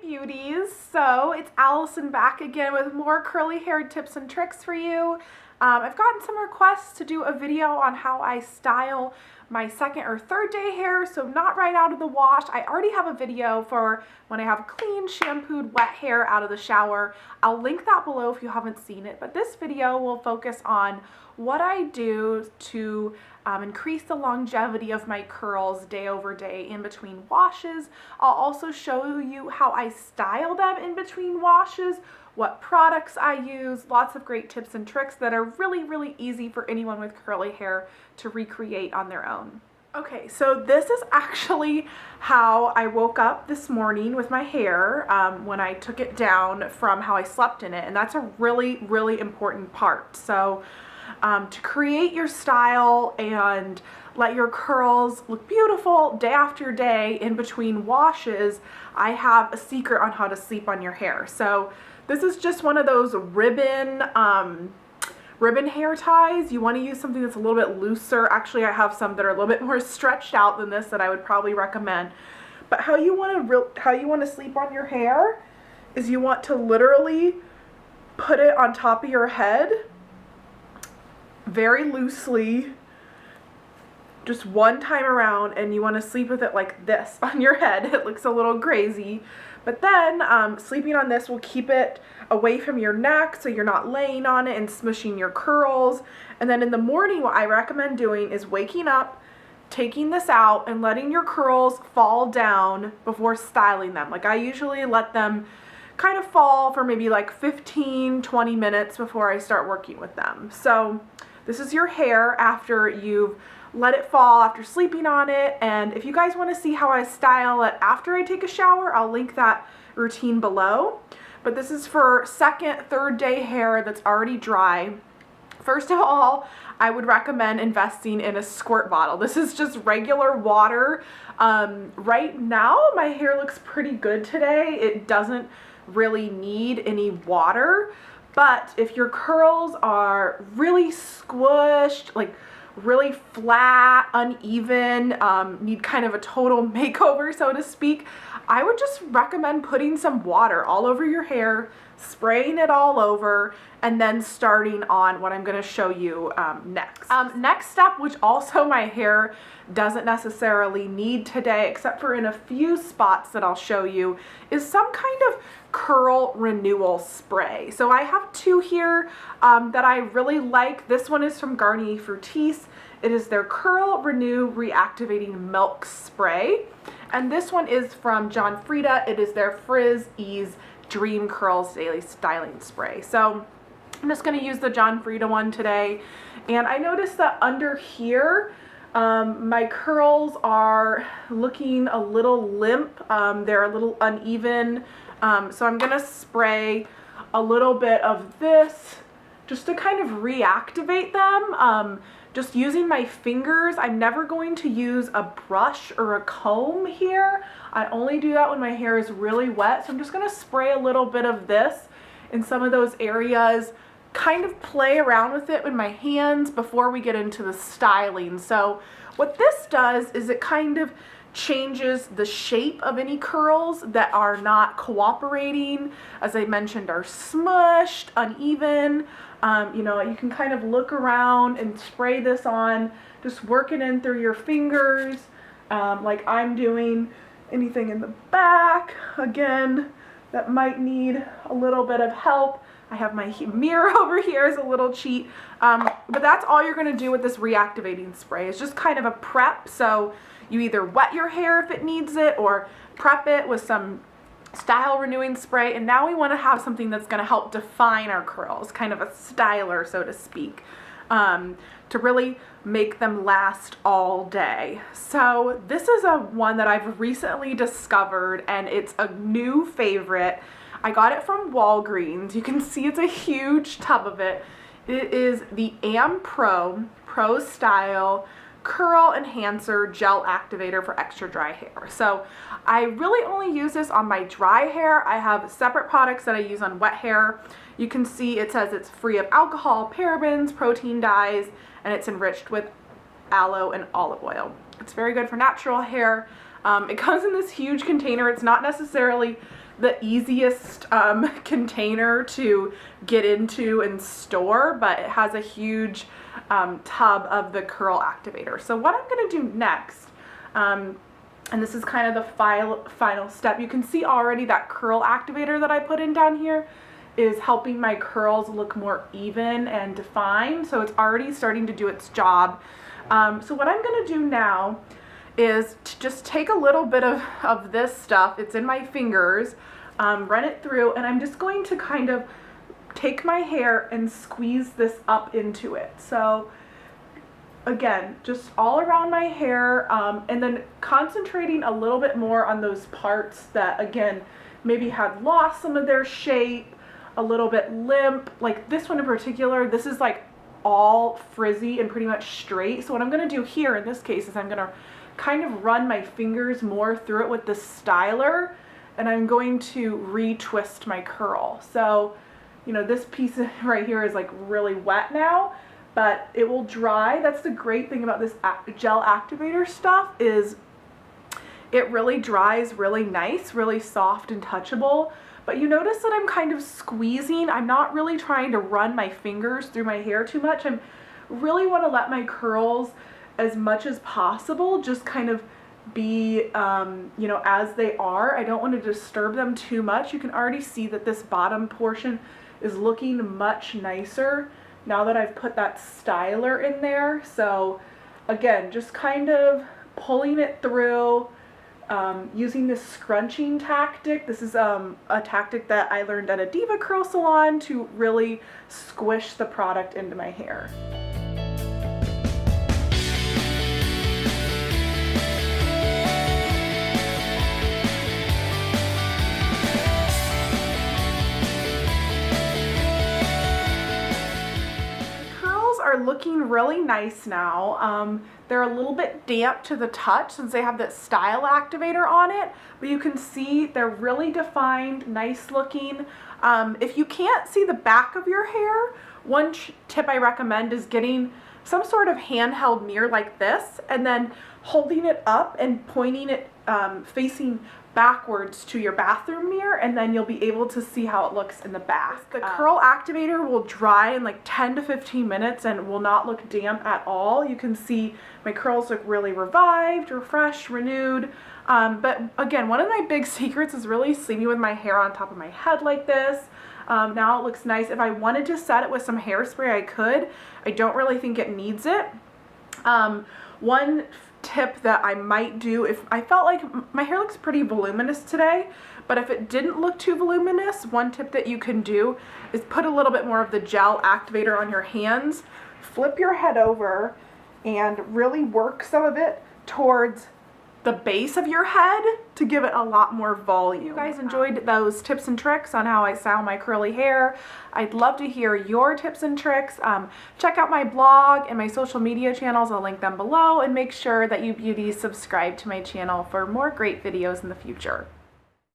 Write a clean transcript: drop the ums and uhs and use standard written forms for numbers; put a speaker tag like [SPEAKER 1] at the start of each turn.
[SPEAKER 1] beauties. So it's Allison back again with more curly hair tips and tricks for you. I've gotten some requests to do a video on how I style my second or third day hair, so not right out of the wash. I already have a video for when I have clean, shampooed, wet hair out of the shower. I'll link that below if you haven't seen it, but this video will focus on what I do to increase the longevity of my curls day over day in between washes. I'll also show you how I style them in between washes, what products I use, lots of great tips and tricks that are really easy for anyone with curly hair to recreate on their own. Okay, so this is actually how I woke up this morning with my hair when I took it down from how I slept in it, and that's a really important part. So to create your style and let your curls look beautiful day after day in between washes, I have a secret on how to sleep on your hair. So this is just one of those ribbon hair ties. You want to use something that's a little bit looser. Actually, I have some that are a little bit more stretched out than this that I would probably recommend. But how you want to sleep on your hair is you want to literally put it on top of your head very loosely, just one time around, and you want to sleep with it like this on your head. It looks a little crazy, but then sleeping on this will keep it away from your neck so you're not laying on it and smushing your curls. And then in the morning, what I recommend doing is waking up, taking this out, and letting your curls fall down before styling them. Like I usually let them kind of fall for maybe like 15-20 minutes before I start working with them. So this is your hair after you've let it fall after sleeping on it. And if you guys want to see how I style it after I take a shower, I'll link that routine below. But this is for second, third day hair that's already dry. First of all, I would recommend investing in a squirt bottle. This is just regular water. Right now, my hair looks pretty good today. It doesn't really need any water. But if your curls are really squished, like really flat, uneven, need kind of a total makeover, so to speak, I would just recommend putting some water all over your hair, spraying it all over, and then starting on what I'm going to show you next. Next step, which also my hair doesn't necessarily need today, except for in a few spots that I'll show you, is some kind of curl renewal spray. So I have two here that I really like. This one is from Garnier Fructis. It is their Curl Renew Reactivating Milk Spray. And this one is from John Frieda. It is their Frizz Ease Dream Curls Daily Styling Spray. So I'm just going to use the John Frieda one today. And I noticed that under here, my curls are looking a little limp. They're a little uneven. So I'm going to spray a little bit of this just to kind of reactivate them. Just using my fingers. I'm never going to use a brush or a comb here. I only do that when my hair is really wet. So I'm just going to spray a little bit of this in some of those areas, kind of play around with it with my hands before we get into the styling. So what this does is it kind of changes the shape of any curls that are not cooperating, as I mentioned, are smushed, uneven. You know, you can kind of look around and spray this on, just work it in through your fingers, like I'm doing. Anything in the back, again, that might need a little bit of help. I have my mirror over here as a little cheat, but that's all you're going to do with this reactivating spray. It's just kind of a prep, so you either wet your hair if it needs it or prep it with some style renewing spray. And now we want to have something that's going to help define our curls, kind of a styler, so to speak, to really make them last all day. So this is one that I've recently discovered, and it's a new favorite. I got it from Walgreens. You can see it's a huge tub of it. It is the AmPro Pro Style Curl Enhancer Gel Activator for extra dry hair. So I really only use this on my dry hair. I have separate products that I use on wet hair. You can see it says it's free of alcohol, parabens, protein dyes, and it's enriched with aloe and olive oil. It's very good for natural hair. It comes in this huge container. It's not necessarily the easiest container to get into and store, but it has a huge tub of the curl activator. So what I'm going to do next, and this is kind of the final step, you can see already that curl activator that I put in down here is helping my curls look more even and defined, so it's already starting to do its job. So what I'm going to do now is to just take a little bit of this stuff, it's in my fingers, run it through, and I'm just going to kind of take my hair and squeeze this up into it. So again, just all around my hair, and then concentrating a little bit more on those parts that, again, maybe had lost some of their shape, a little bit limp. Like this one in particular, this is like all frizzy and pretty much straight. So what I'm going to do here in this case is I'm going to kind of run my fingers more through it with the styler, and I'm going to retwist my curl. So, you know, this piece right here is like really wet now, but it will dry. That's the great thing about this gel activator stuff, is it really dries really nice, really soft and touchable. But you notice that I'm kind of squeezing. I'm not really trying to run my fingers through my hair too much. I really want to let my curls, as much as possible, just kind of be, you know, as they are. I don't want to disturb them too much. You can already see that this bottom portion is looking much nicer now that I've put that styler in there. So again, just kind of pulling it through, using this scrunching tactic. This is a tactic that I learned at a Diva Curl Salon to really squish the product into my hair. Are looking really nice now. They're a little bit damp to the touch since they have that style activator on it, but you can see they're really defined, nice looking. If you can't see the back of your hair, one tip I recommend is getting some sort of handheld mirror like this and then holding it up and pointing it facing backwards to your bathroom mirror, and then you'll be able to see how it looks in the back. The curl activator will dry in like 10 to 15 minutes and will not look damp at all. You can see my curls look really revived, refreshed, renewed. But again, one of my big secrets is really sleeping with my hair on top of my head like this. Now it looks nice. If I wanted to set it with some hairspray, I could. I don't really think it needs it. One tip that I might do, if I felt like my hair looks pretty voluminous today, but if it didn't look too voluminous, one tip that you can do is put a little bit more of the gel activator on your hands, flip your head over, and really work some of it towards the base of your head to give it a lot more volume. If you guys enjoyed those tips and tricks on how I style my curly hair, I'd love to hear your tips and tricks. Check out my blog and my social media channels. I'll link them below, and make sure that you beauties subscribe to my channel for more great videos in the future.